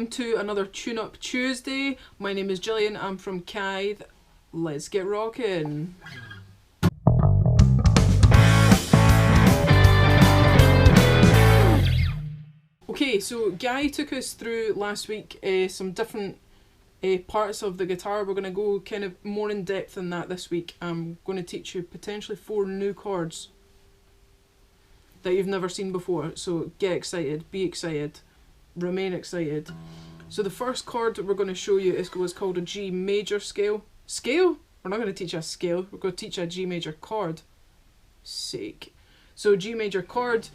welcome to another Tune Up Tuesday. My name is Gillian, I'm from Kythe. Let's get rocking. Okay, so Guy took us through last week some different parts of the guitar. We're going to go kind of more in depth than that this week. I'm going to teach you potentially 4 new chords that you've never seen before. So get excited, be excited, remain excited. So the first chord that we're going to show you is what's called a G major scale. Scale? We're not going to teach a scale, we're going to teach a G major chord. Sake. So G major chord,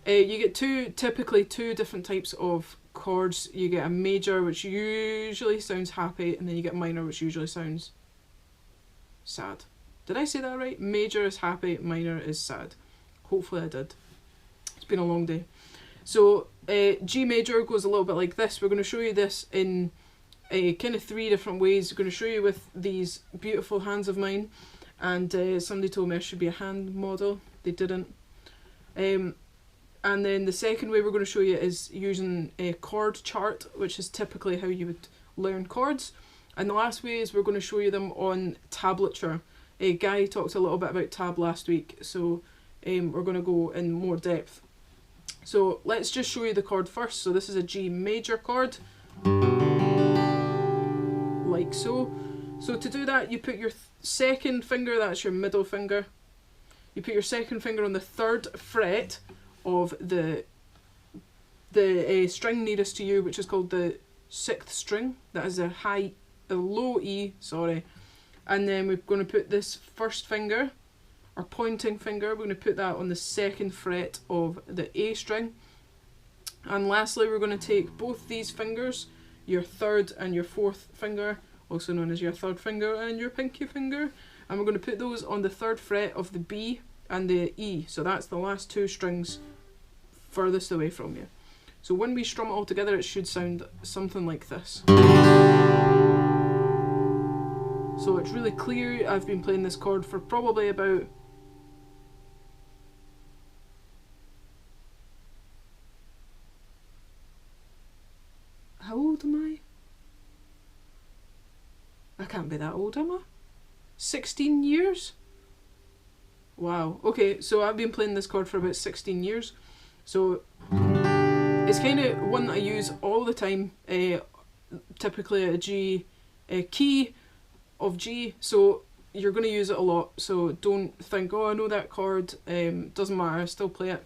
you get typically two different types of chords. You get a major, which usually sounds happy, and then you get minor, which usually sounds sad. Did I say that right? Major is happy, minor is sad. Hopefully I did. It's been a long day. So G major goes a little bit like this. We're going to show you this in kind of 3 different ways. We're going to show you with these beautiful hands of mine, and somebody told me I should be a hand model. They didn't. And then the second way we're going to show you is using a chord chart, which is typically how you would learn chords. And the last way is we're going to show you them on tablature. Guy talked a little bit about tab last week, so we're going to go in more depth. So let's just show you the chord first. So this is a G major chord, like so. So to do that, you put your second finger, that's your middle finger, you put your second finger on the 3rd fret of the string nearest to you, which is called the 6th string. That is a low E, sorry. And then we're going to put this first finger, our pointing finger, we're going to put that on the 2nd fret of the A string. And lastly, we're going to take both these fingers, your 3rd and your 4th finger, also known as your 3rd finger and your pinky finger, and we're going to put those on the 3rd fret of the B and the E. So that's the last 2 strings furthest away from you. So when we strum it all together, it should sound something like this. So it's really clear. I've been playing this chord for probably about how old am I? I can't be that old, am I? 16 years? Wow. Okay, so I've been playing this chord for about 16 years. So it's kind of one that I use all the time, typically a G key of G, so you're going to use it a lot. So don't think, oh, I know that chord, doesn't matter, I still play it.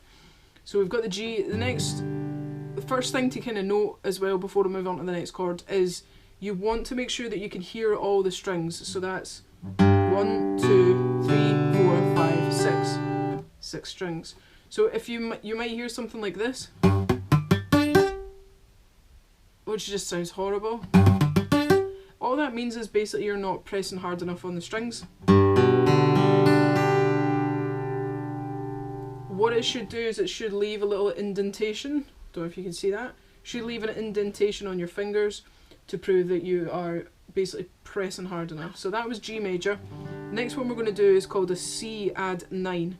So we've got the G. The first thing to kind of note as well before we move on to the next chord is you want to make sure that you can hear all the strings. So that's 1, 2, 3, 4, 5, 6. 6 strings. So if you might hear something like this, which just sounds horrible. All that means is basically you're not pressing hard enough on the strings. What it should do is it should leave a little indentation. Don't know if you can see that. Should leave an indentation on your fingers to prove that you are basically pressing hard enough. So that was G major. Next one we're going to do is called a C add 9.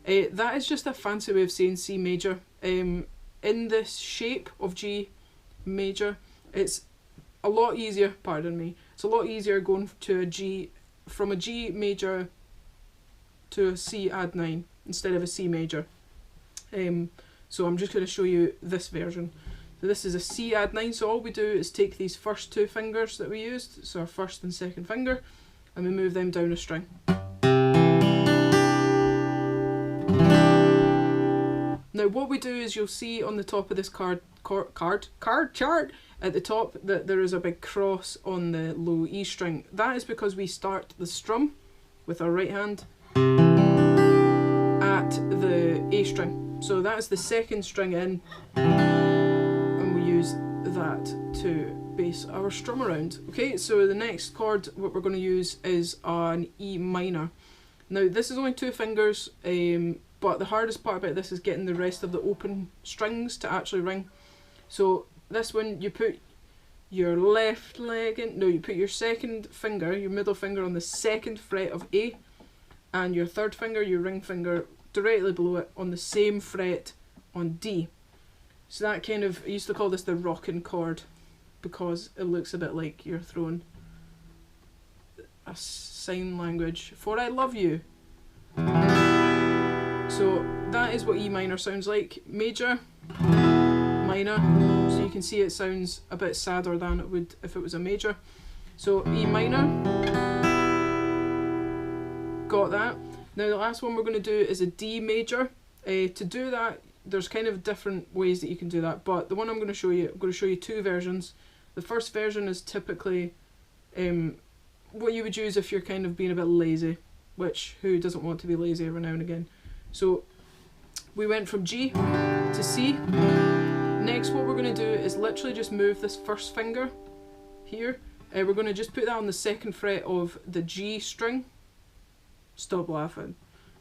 That is just a fancy way of saying C major. In this shape of G major, it's a lot easier, pardon me, it's a lot easier going to a G, from a G major to a C add 9 instead of a C major. So I'm just going to show you this version. So this is a C add 9, so all we do is take these first 2 fingers that we used, so our 1st and 2nd finger, and we move them down a string. Now what we do is you'll see on the top of this card chart at the top that there is a big cross on the low E string. That is because we start the strum with our right hand at the A string. So that's the 2nd string in, and we use that to base our strum around. Okay, so the next chord what we're going to use is an E minor. Now this is only 2 fingers, but the hardest part about this is getting the rest of the open strings to actually ring. So this one, you put your left leg in, no, you put your 2nd finger, your middle finger, on the 2nd fret of A, and your 3rd finger, your ring finger, directly below it on the same fret on D. So that kind of, I used to call this the rocking chord. because it looks a bit like you're throwing a sign language for I love you. So that is what E minor sounds like. Major, minor, so you can see it sounds a bit sadder than it would if it was a major. So E minor, got that. Now the last one we're going to do is a D major. To do that, there's kind of different ways that you can do that, but the one I'm going to show you two versions. The first version is typically what you would use if you're kind of being a bit lazy, which who doesn't want to be lazy every now and again. So we went from G to C. Next what we're going to do is literally just move this first finger here. We're going to just put that on the second fret of the G string. Stop laughing.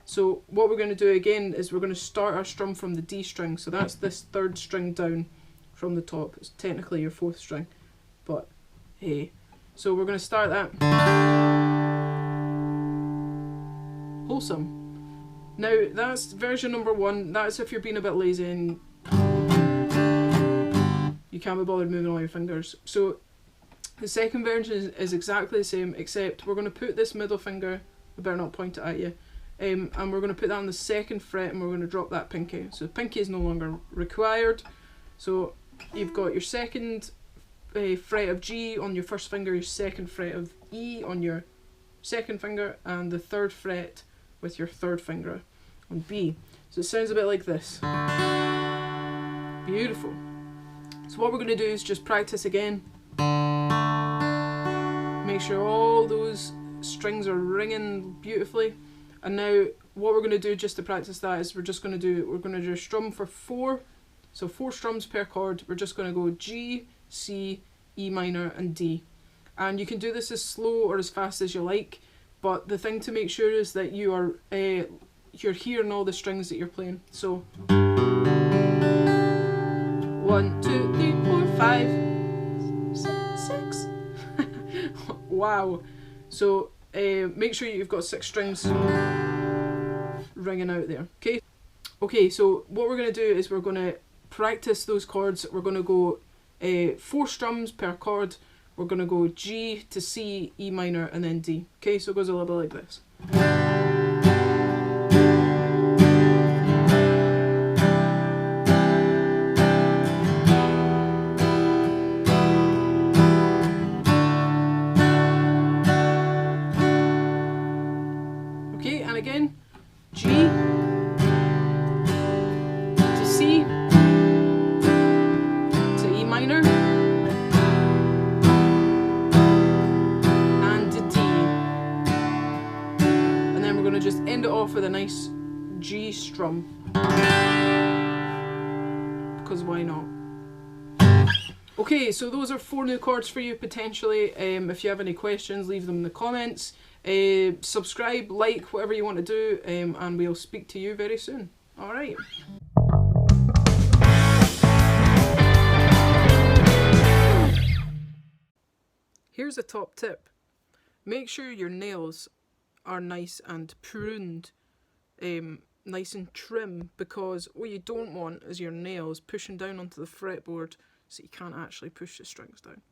So what we're going to do again is we're going to start our strum from the D string. So that's this third string down from the top. It's technically your fourth string, but hey. So we're going to start that. Wholesome. Now that's version number one. That's if you're being a bit lazy and you can't be bothered moving all your fingers. So the second version is exactly the same, except we're going to put this middle finger, I better not point it at you, and we're going to put that on the second fret and we're going to drop that pinky. So the pinky is no longer required. So you've got your second fret of G on your first finger, your second fret of E on your second finger, and the third fret with your third finger on B. So it sounds a bit like this. Beautiful. So what we're going to do is just practice again. Make sure all those strings are ringing beautifully. And now what we're going to do just to practice that is we're going to do a strum for 4. So 4 strums per chord. We're just going to go G, C, E minor and D. And you can do this as slow or as fast as you like, but the thing to make sure is that you are you're hearing all the strings that you're playing. So 1, 2, 3, 4, 5, 6. Wow. So make sure you've got 6 strings ringing out there. Okay, so what we're going to do is we're going to practice those chords. We're going to go 4 strums per chord. We're going to go G to C, E minor and then D. Okay, so it goes a little bit like this. Okay, and again, G to C to E minor and to D. And then we're going to just end it off with a nice G strum. Because why not? Okay, so those are 4 new chords for you potentially. If you have any questions, leave them in the comments. Subscribe, like, whatever you want to do, and we'll speak to you very soon. Alright. Here's a top tip. Make sure your nails are nice and pruned, nice and trim, because what you don't want is your nails pushing down onto the fretboard so you can't actually push the strings down.